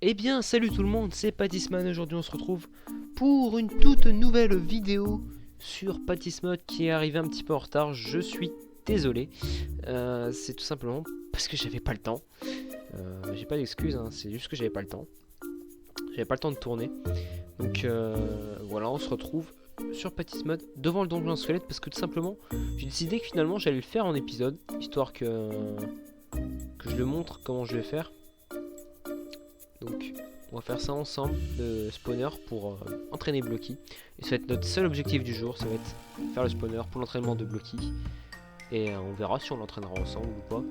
Eh bien, salut tout le monde, c'est Pattisman. Aujourd'hui, on se retrouve pour une toute nouvelle vidéo sur Pattismod qui est arrivé un petit peu en retard. Je suis désolé. C'est tout simplement parce que j'avais pas le temps. J'ai pas d'excuses, hein, c'est juste que j'avais pas le temps. J'avais pas le temps de tourner. Donc voilà, on se retrouve sur Pattismod devant le donjon squelette parce que tout simplement, j'ai décidé que finalement j'allais le faire en épisode, histoire que je le montre comment je vais faire. Donc on va faire ça ensemble, le spawner pour entraîner Blocky. Et ça va être notre seul objectif du jour, ça va être faire le spawner pour l'entraînement de Blocky. Et on verra si on l'entraînera ensemble ou pas.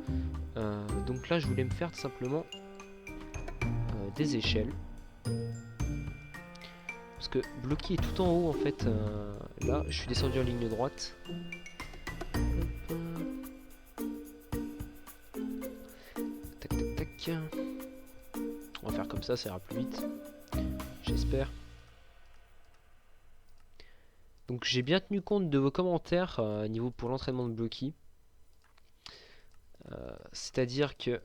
Donc là je voulais me faire tout simplement des échelles. Parce que Blocky est tout en haut en fait. Là je suis descendu en ligne droite. Tac tac tac. On va faire comme ça ira plus vite. J'espère. Donc j'ai bien tenu compte de vos commentaires niveau pour l'entraînement de Blocky. C'est-à-dire que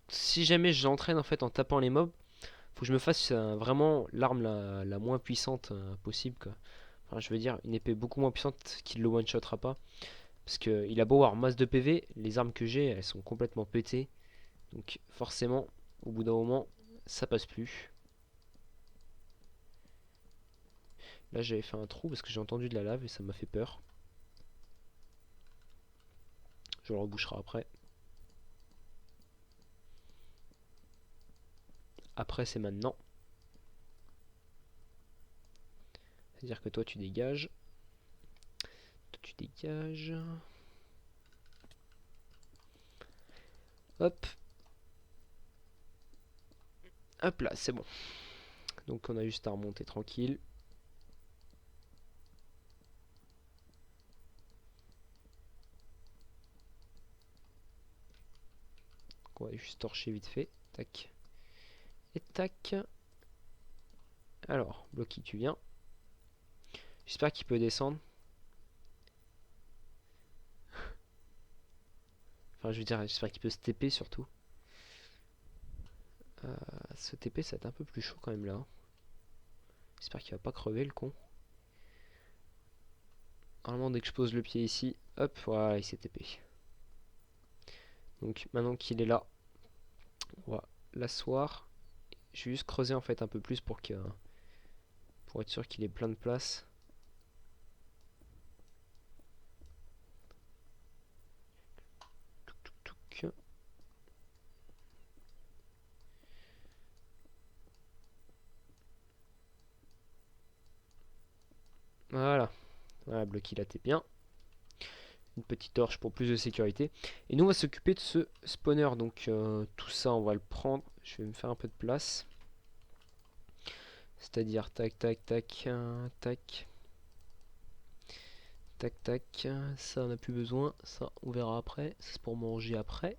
si jamais je l'entraîne en fait en tapant les mobs, faut que je me fasse vraiment l'arme la moins puissante possible quoi. Enfin, je veux dire une épée beaucoup moins puissante qui le one-shotera pas. Parce qu'il a beau avoir masse de PV, les armes que j'ai elles sont complètement pétées. Donc forcément au bout d'un moment ça passe plus. Là j'avais fait un trou parce que j'ai entendu de la lave et ça m'a fait peur. Je le reboucherai après. Après c'est maintenant. C'est-à-dire que toi tu dégages. Toi tu dégages. Hop. Hop là, c'est bon. Donc on a juste à remonter tranquille. On va juste torcher vite fait. Tac. Et tac. Alors, Blocky, tu viens. J'espère qu'il peut descendre. Enfin, je veux dire, j'espère qu'il peut se TP surtout. Ce TP, ça va être un peu plus chaud quand même là. J'espère qu'il va pas crever le con. Normalement, dès que je pose le pied ici, hop, voilà, il s'est TP. Donc maintenant qu'il est là, on va l'asseoir. Je vais juste creuser en fait un peu plus pour être sûr qu'il ait plein de place. Voilà. Voilà, Blocky là, t'es bien. Une petite torche pour plus de sécurité. Et nous on va s'occuper de ce spawner. Donc tout ça on va le prendre. Je vais me faire un peu de place. C'est-à-dire tac tac tac tac. Tac tac. Ça on n'a plus besoin. Ça on verra après. Ça c'est pour manger après.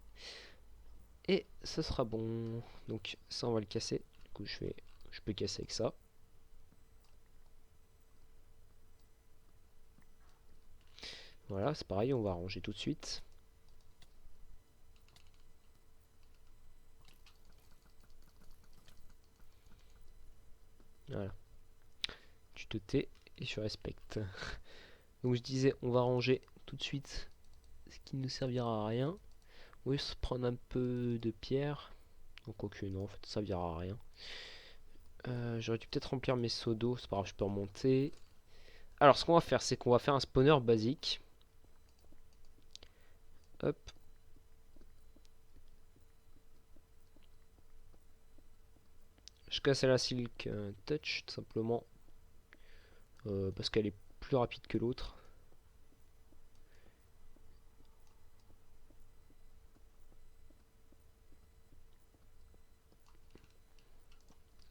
Et ça sera bon. Donc ça on va le casser. Du coup je peux casser avec ça. Voilà, c'est pareil, on va ranger tout de suite. Voilà. Tu te tais et je respecte. Donc je disais, on va ranger tout de suite ce qui ne servira à rien. Oui, se prendre un peu de pierre. Donc aucune, non, en fait, ça servira à rien. J'aurais dû peut-être remplir mes seaux d'eau, c'est pas grave, je peux remonter. Alors ce qu'on va faire, c'est qu'on va faire un spawner basique. Hop. Je casse la silk touch, tout simplement. Parce qu'elle est plus rapide que l'autre.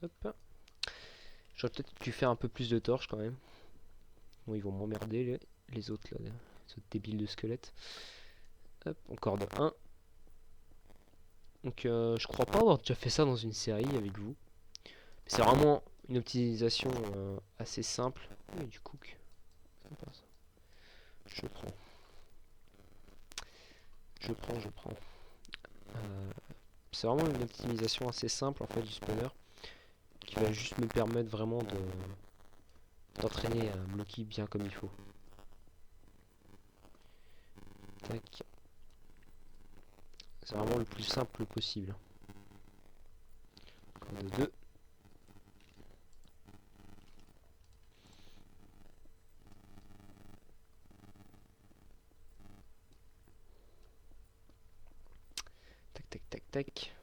Hop. J'aurais peut-être dû faire un peu plus de torches quand même. Bon, ils vont m'emmerder les autres là, les autres débiles de squelettes. Hop, encore de 1. Donc je crois pas avoir déjà fait ça dans une série avec vous. C'est vraiment une optimisation assez simple. Oui, du cook. Sympa, ça. Je prends. Je prends. C'est vraiment une optimisation assez simple en fait du spawner qui va juste me permettre vraiment de d'entraîner Blocky bien comme il faut. Tac. C'est vraiment le plus simple possible. Encore de 2. Tac tac tac tac.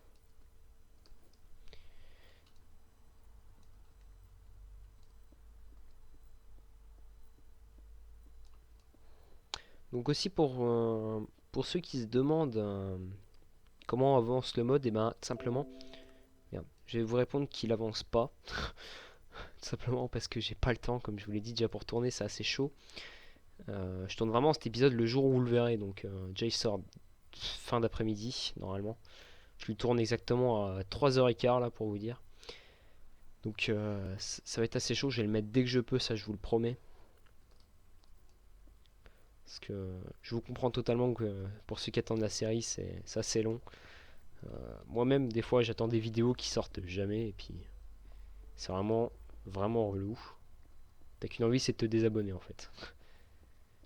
Donc aussi pour ceux qui se demandent comment avance le mode, et ben simplement, merde, je vais vous répondre qu'il avance pas. Tout simplement parce que j'ai pas le temps, comme je vous l'ai dit déjà pour tourner, c'est assez chaud. Je tourne vraiment cet épisode le jour où vous le verrez, donc déjà il sort fin d'après-midi normalement. Je lui tourne exactement à 3h15 là pour vous dire. Donc ça va être assez chaud, je vais le mettre dès que je peux, ça je vous le promets. Parce que je vous comprends totalement que pour ceux qui attendent la série, c'est assez long. Moi-même, des fois, j'attends des vidéos qui sortent jamais, et puis c'est vraiment relou. T'as qu'une envie, c'est de te désabonner en fait.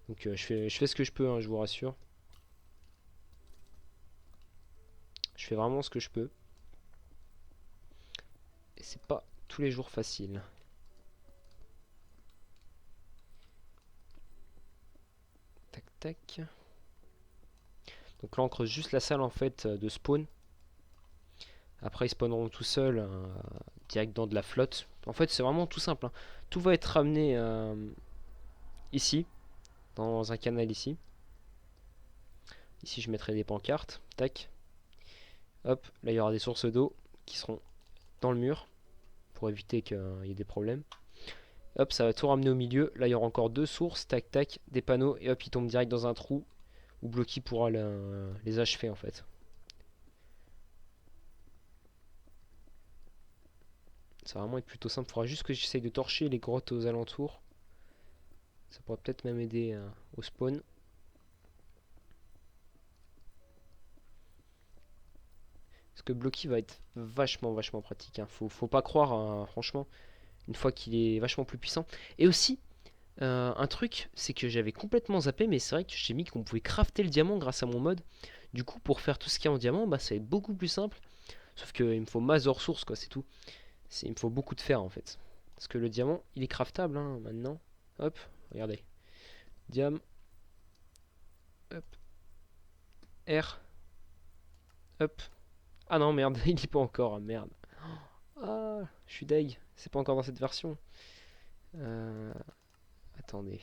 Donc je fais ce que je peux, hein, je vous rassure. Je fais vraiment ce que je peux. Et c'est pas tous les jours facile. Tac tac. Donc là on creuse juste la salle en fait de spawn. Après ils spawneront tout seuls direct dans de la flotte. En fait c'est vraiment tout simple, hein. Tout va être ramené ici, dans un canal ici. Ici je mettrai des pancartes. Tac. Hop, là il y aura des sources d'eau qui seront dans le mur pour éviter qu'il y ait des problèmes. Hop, ça va tout ramener au milieu. Là il y aura encore deux sources, tac tac, des panneaux et hop ils tombent direct dans un trou où Blocky pourra les achever en fait. Ça va vraiment être plutôt simple. Il faudra juste que j'essaye de torcher les grottes aux alentours. Ça pourrait peut-être même aider au spawn. Parce que Blocky va être vachement pratique, hein. Faut pas croire, hein, franchement, une fois qu'il est vachement plus puissant. Et aussi, un truc, c'est que j'avais complètement zappé, mais c'est vrai que j'ai mis qu'on pouvait crafter le diamant grâce à mon mode. Du coup, pour faire tout ce qu'il y a en diamant, bah, ça va être beaucoup plus simple. Sauf qu'il me faut masse de ressources, quoi, c'est tout. Il me faut beaucoup de fer, en fait. Parce que le diamant, il est craftable, hein, maintenant. Hop, regardez. Diam, hop, R, hop. Ah non, merde, il dit pas encore, merde. Ah, je suis deg, c'est pas encore dans cette version. Euh, Attendez.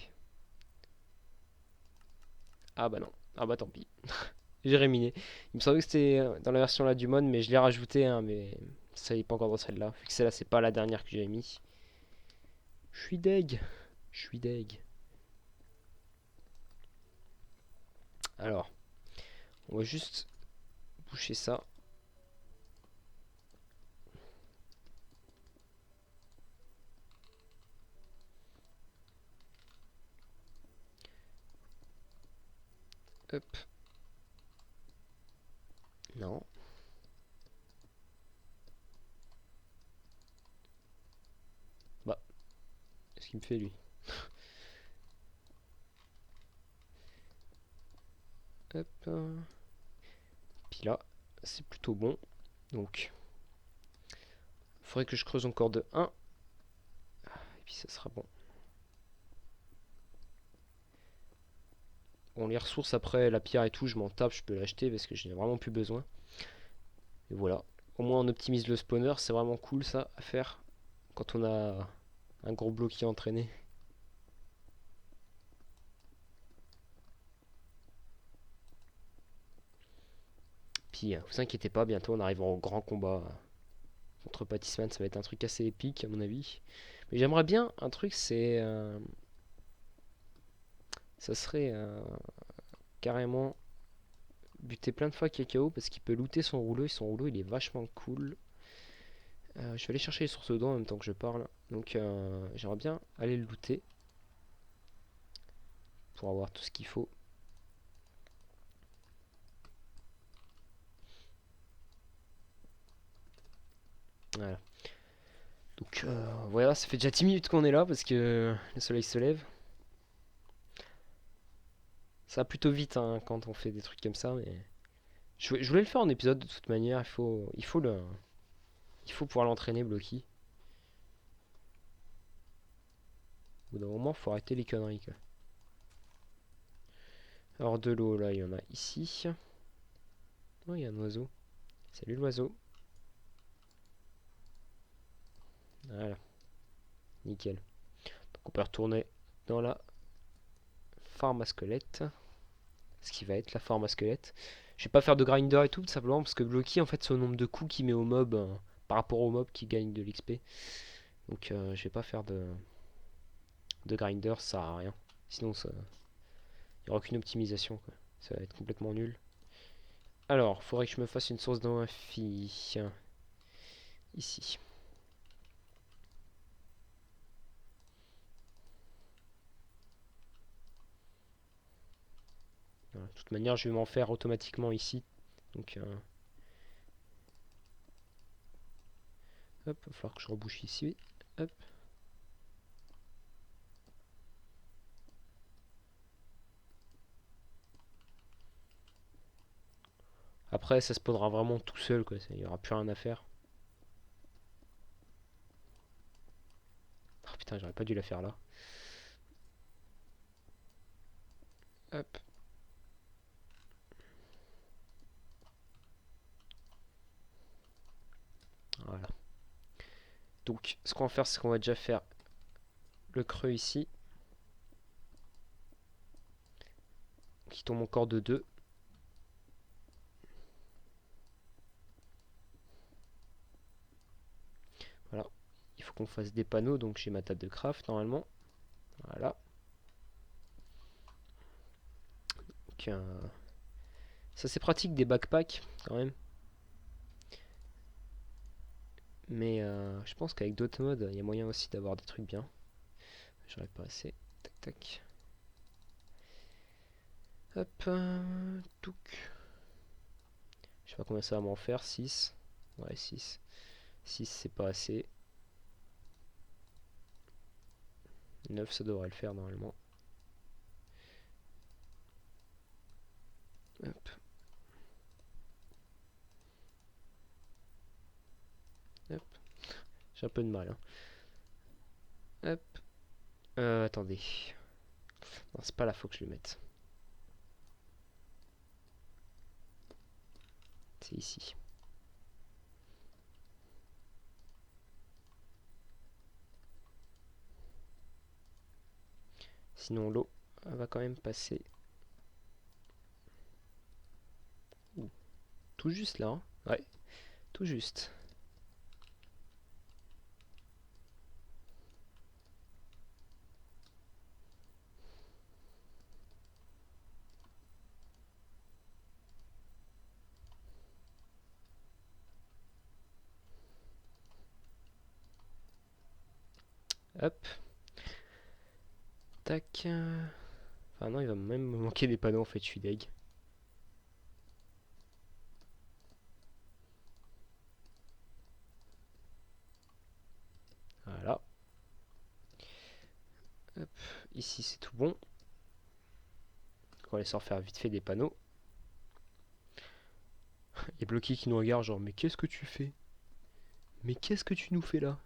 Ah bah non, ah bah tant pis. J'ai réminé. Il me semblait que c'était dans la version là du mode, mais je l'ai rajouté, hein, mais ça n'est pas encore dans celle-là. Vu que celle-là, c'est pas la dernière que j'ai mis. Je suis deg. Je suis deg. Alors, on va juste boucher ça. Hop. Non. Bah, qu'est-ce qu'il me fait lui? Hop. Puis là, c'est plutôt bon. Donc, il faudrait que je creuse encore de 1. Et puis ça sera bon. Bon, les ressources après, la pierre et tout, je m'en tape, je peux l'acheter parce que je n'ai vraiment plus besoin. Et voilà. Au moins on optimise le spawner, c'est vraiment cool ça à faire quand on a un gros bloc qui est entraîné. Puis vous inquiétez pas, bientôt on arrivera au grand combat contre Pattisman, ça va être un truc assez épique à mon avis. Mais j'aimerais bien un truc, c'est ça serait carrément buter plein de fois KKO parce qu'il peut looter son rouleau et son rouleau il est vachement cool. Je vais aller chercher les sources d'eau en même temps que je parle. Donc j'aimerais bien aller le looter pour avoir tout ce qu'il faut. Voilà. Donc voilà, ça fait déjà 10 minutes qu'on est là parce que le soleil se lève. Ça va plutôt vite hein, quand on fait des trucs comme ça, mais je voulais le faire en épisode de toute manière. Il faut pouvoir l'entraîner, Blocky. Au bout d'un moment, faut arrêter les conneries quoi. Alors de l'eau, là, il y en a ici. Oh, il y a un oiseau. Salut l'oiseau. Voilà, nickel. Donc on peut retourner dans la farm à squelettes. Ce qui va être la farm à squelettes. Je vais pas faire de grinder et tout, tout simplement parce que Blocky, en fait, c'est au nombre de coups qu'il met au mob par rapport au mob qui gagne de l'XP. Donc je vais pas faire de grinder, ça sert à rien. Sinon, il n'y aura aucune optimisation, quoi. Ça va être complètement nul. Alors, faudrait que je me fasse une source d'amphi. Ici. Voilà. De toute manière, je vais m'en faire automatiquement ici. Donc, hop, il va falloir que je rebouche ici. Hop. Après, ça se posera vraiment tout seul, quoi. Il n'y aura plus rien à faire. Oh putain, j'aurais pas dû la faire là. Hop. Voilà. Donc, ce qu'on va faire, c'est qu'on va déjà faire le creux ici. Qui tombe encore de 2. Voilà. Il faut qu'on fasse des panneaux, donc j'ai ma table de craft normalement. Voilà. Donc, ça c'est pratique des backpacks quand même. Mais je pense qu'avec d'autres modes, il y a moyen aussi d'avoir des trucs bien. J'aurais pas assez. Tac tac. Hop. Touc. Je sais pas combien ça va m'en faire. 6. Ouais, 6. 6 c'est pas assez. 9 ça devrait le faire normalement. Hop. Hop. J'ai un peu de mal. Hein. Hop. Attendez. Non, c'est pas là, faut que je le mette. C'est ici. Sinon l'eau va quand même passer. Ouh. Tout juste là. Hein. Ouais. Tout juste. Hop. Tac. Enfin non, il va même me manquer des panneaux en fait, je suis deg. Voilà. Hop. Ici c'est tout bon. On va laisser en faire vite fait des panneaux. Et Blocky qui nous regarde genre mais qu'est-ce que tu fais? Mais qu'est-ce que tu nous fais là?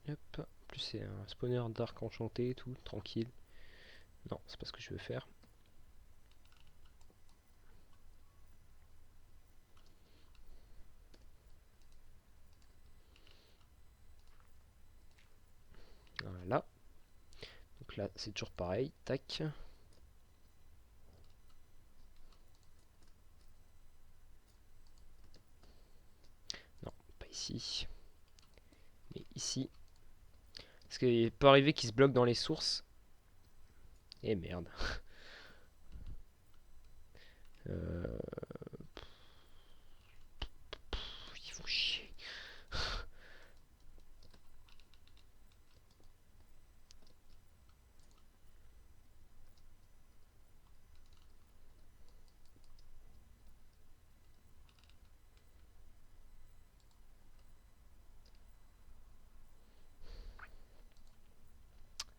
Hop. En plus c'est un spawner d'arc enchanté et tout, tranquille. Non, c'est pas ce que je veux faire. Voilà. Donc là c'est toujours pareil. Tac. Non, pas ici. Mais ici. Parce qu'il peut arriver qu'il se bloque dans les sources. Eh merde. Euh... Ils font chier.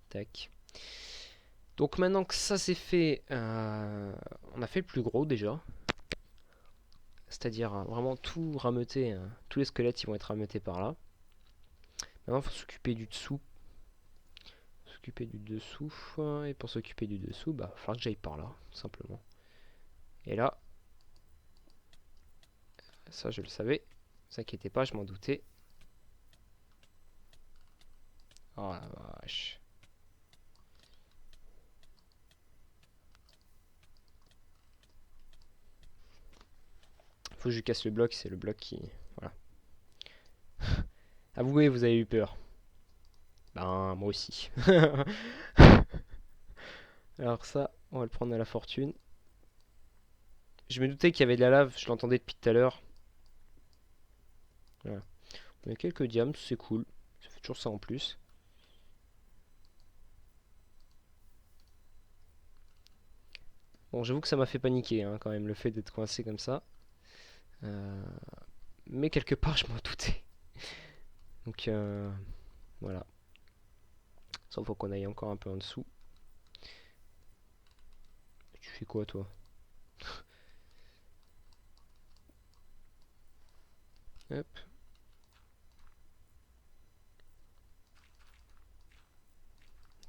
Tac. Donc maintenant que ça c'est fait, on a fait le plus gros déjà. C'est-à-dire vraiment tout rameuter, tous les squelettes ils vont être rameutés par là. Maintenant il faut s'occuper du dessous. S'occuper du dessous. Et pour s'occuper du dessous, bah il va falloir que j'aille par là, tout simplement. Et là, ça je le savais. Ne vous inquiétez pas, je m'en doutais. Oh la vache. Faut que je casse le bloc, c'est le bloc qui... Voilà. Avouez, vous avez eu peur. Ben, moi aussi. Alors ça, on va le prendre à la fortune. Je me doutais qu'il y avait de la lave, je l'entendais depuis tout à l'heure. Voilà. On a quelques diams, c'est cool. Ça fait toujours ça en plus. Bon, j'avoue que ça m'a fait paniquer hein, quand même, le fait d'être coincé comme ça. Mais quelque part, je m'en doutais. Donc, voilà. Sauf faut qu'on aille encore un peu en dessous. Tu fais quoi, toi? Hop.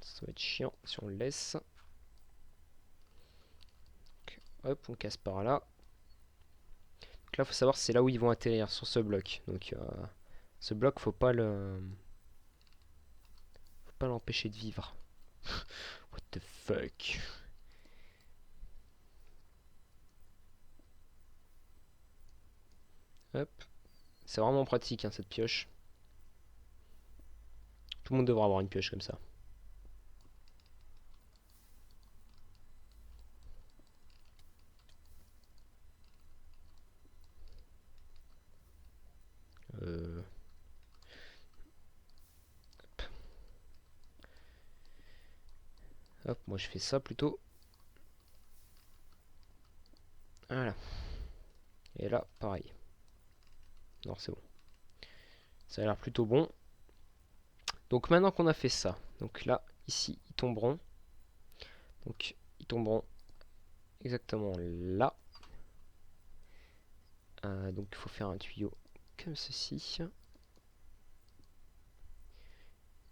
Ça va être chiant si on le laisse. Donc, hop, on casse par là. Donc là, faut savoir c'est là où ils vont atterrir, sur ce bloc. Donc, ce bloc, faut pas l'empêcher de vivre. What the fuck? Hop. C'est vraiment pratique, hein, cette pioche. Tout le monde devra avoir une pioche comme ça. Euh... Hop, moi je fais ça plutôt. Voilà. Et là, pareil. Non, c'est bon. Ça a l'air plutôt bon. Donc maintenant qu'on a fait ça, donc là, ici, ils tomberont. Donc, ils tomberont exactement là. Donc, il faut faire un tuyau comme ceci.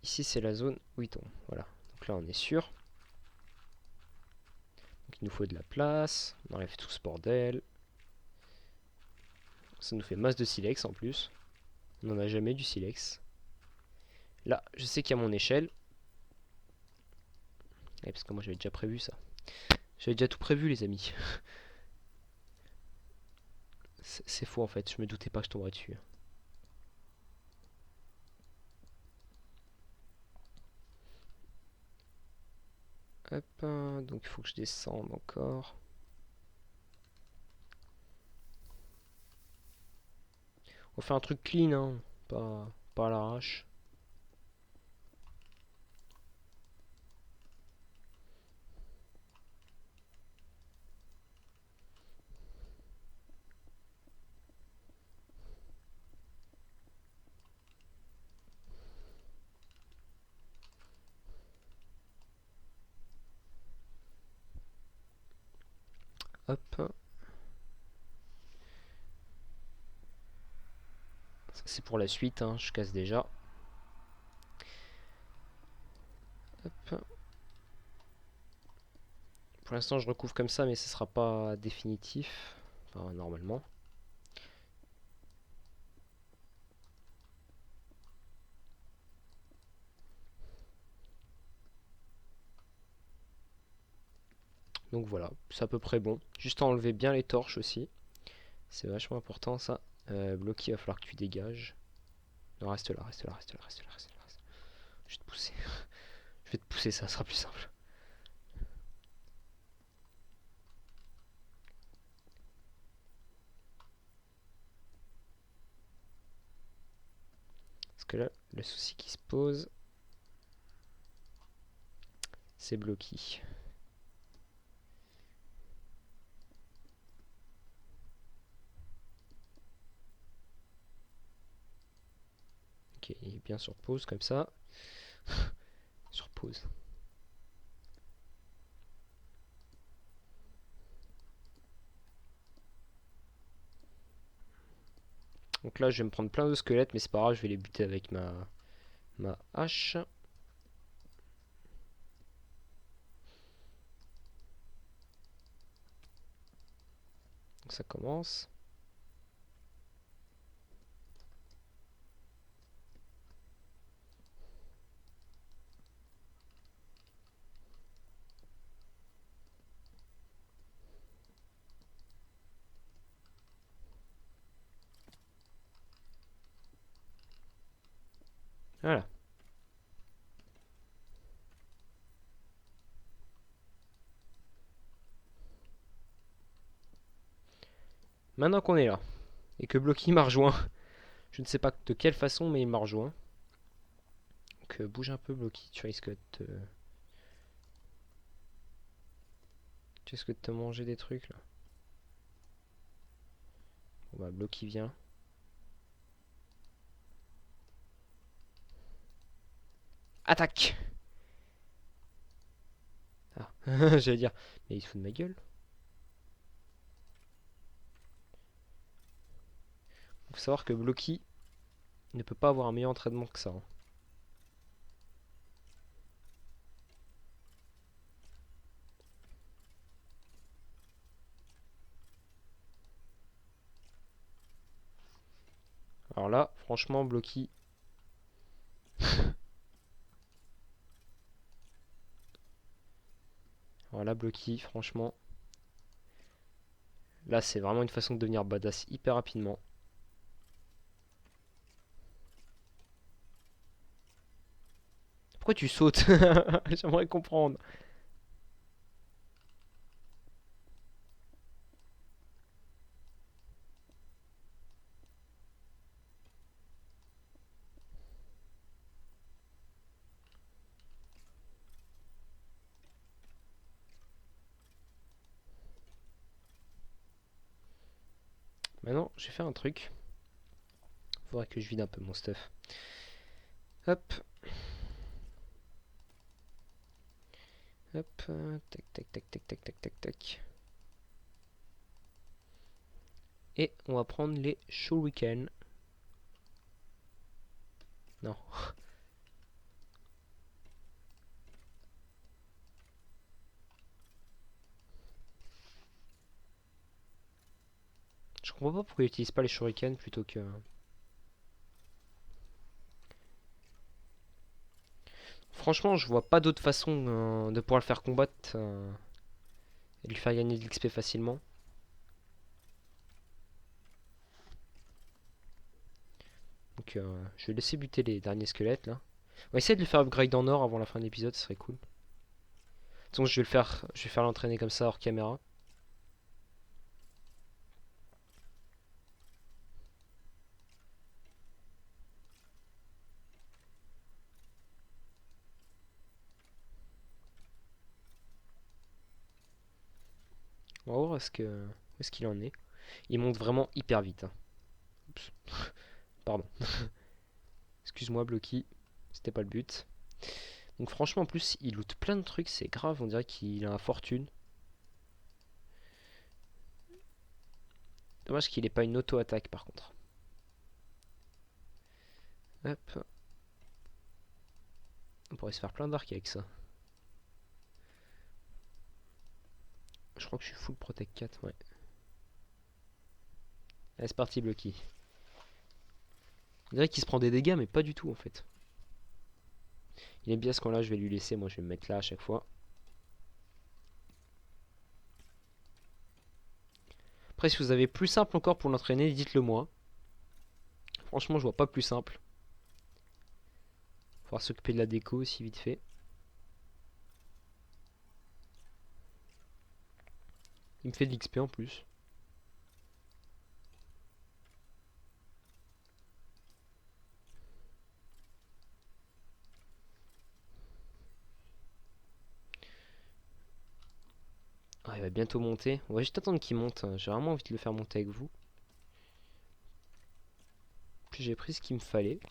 Ici, c'est la zone où ils tombent. Voilà. Donc là, on est sûr. Donc, il nous faut de la place. On enlève tout ce bordel. Ça nous fait masse de silex en plus. On n'en a jamais du silex. Là, je sais qu'il y a mon échelle. Ouais, parce que moi, j'avais déjà prévu ça. J'avais déjà tout prévu, les amis. C'est faux en fait, je me doutais pas que je tomberais dessus. Hop, donc il faut que je descende encore. On fait un truc clean, hein, pas à l'arrache. Hop. Ça c'est pour la suite, hein, je casse déjà. Hop. Pour l'instant je recouvre comme ça, mais ce sera pas définitif. Enfin, normalement. Donc voilà, c'est à peu près bon. Juste enlever bien les torches aussi. C'est vachement important ça. Bloqué, il va falloir que tu dégages. Non, reste là, reste là, reste là, reste là, reste là. Je vais te pousser. Je vais te pousser, ça sera plus simple. Parce que là, le souci qui se pose, c'est bloqué. Ok, il est bien sur pause comme ça. sur pause. Donc là, je vais me prendre plein de squelettes, mais c'est pas grave, je vais les buter avec ma hache. Donc ça commence. Voilà. Maintenant qu'on est là, et que Blocky m'a rejoint, je ne sais pas de quelle façon, mais il m'a rejoint. Donc bouge un peu Blocky, tu risques de te manger des trucs là. Bon bah Blocky vient. Attaque! Ah, j'allais dire, mais il se fout de ma gueule. Il faut savoir que Blocky ne peut pas avoir un meilleur entraînement que ça, hein. Alors là, franchement, Blocky. Alors là, Blocky, franchement. Là, c'est vraiment une façon de devenir badass hyper rapidement. Pourquoi tu sautes? J'aimerais comprendre. Maintenant, j'ai fait un truc. Faudrait que je vide un peu mon stuff. Hop. Hop. Tac, tac, tac, tac, tac, tac, tac, tac. Et on va prendre les shurikens. Non. Je comprends pas pourquoi ils utilisent pas les shurikens plutôt que... Franchement, je vois pas d'autre façon de pouvoir le faire combattre et lui faire gagner de l'XP facilement. Donc je vais laisser buter les derniers squelettes là. On va essayer de le faire upgrade en or avant la fin de l'épisode, ce serait cool. De toute façon, je vais faire l'entraîner comme ça hors caméra. On va voir où est-ce qu'il en est. Il monte vraiment hyper vite, hein. Oups. Pardon. Excuse-moi, Blocky. C'était pas le but. Donc franchement, en plus, il loot plein de trucs, c'est grave. On dirait qu'il a la fortune. Dommage qu'il ait pas une auto-attaque par contre. Hop. On pourrait se faire plein d'arcs avec ça. Je crois que je suis full protect 4, ouais. Allez, c'est parti, Blocky. On dirait qu'il se prend des dégâts, mais pas du tout en fait. Il aime bien ce coin-là, je vais lui laisser. Moi, je vais me mettre là à chaque fois. Après, si vous avez plus simple encore pour l'entraîner, dites-le moi. Franchement, je vois pas plus simple. Faudra s'occuper de la déco aussi, vite fait. Il me fait de l'XP en plus. Ah, il va bientôt monter. On va juste attendre qu'il monte, hein. J'ai vraiment envie de le faire monter avec vous. Puis j'ai pris ce qu'il me fallait.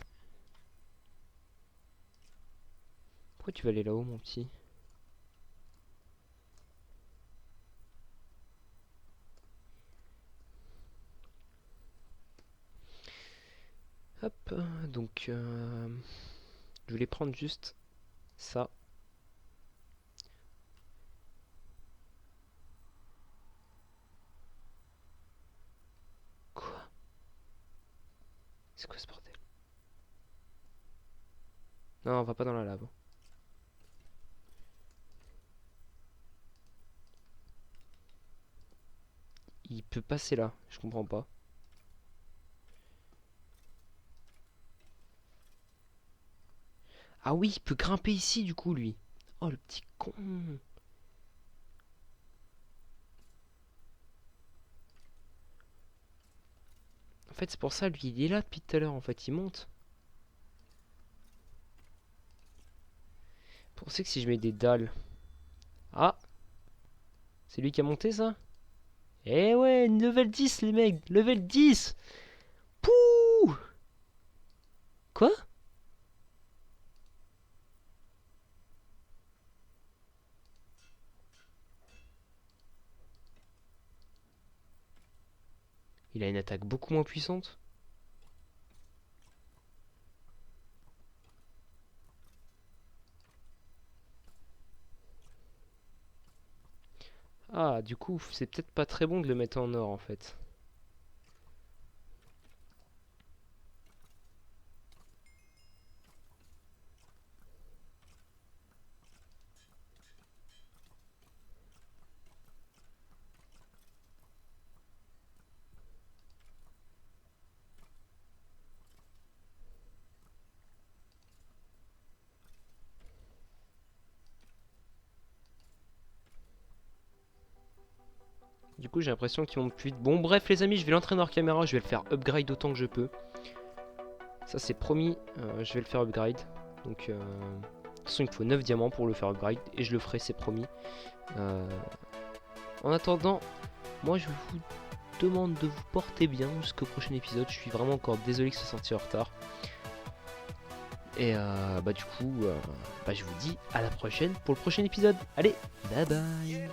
Pourquoi tu vas aller là-haut, mon petit? Hop, donc je voulais prendre juste ça. Quoi? C'est quoi ce bordel? Non, on va pas dans la lave. Il peut passer là, je comprends pas. Ah oui, il peut grimper ici du coup, lui. Oh, le petit con. En fait, c'est pour ça, lui, il est là depuis tout à l'heure. En fait, il monte. Pensez que si je mets des dalles. Ah, c'est lui qui a monté ça? Eh ouais, level 10, les mecs, level 10. Pouh. Quoi? Il a une attaque beaucoup moins puissante. Ah, du coup, c'est peut-être pas très bon de le mettre en or en fait. Du coup, j'ai l'impression qu'il monte plus vite. Bon, bref, les amis, je vais l'entraîner hors caméra. Je vais le faire upgrade autant que je peux. Ça, c'est promis. Je vais le faire upgrade. Donc, de toute façon, il me faut 9 diamants pour le faire upgrade. Et je le ferai, c'est promis. En attendant, moi, je vous demande de vous porter bien jusqu'au prochain épisode. Je suis vraiment encore désolé que ce soit sorti en retard. Et bah, du coup, je vous dis à la prochaine pour le prochain épisode. Allez, bye bye.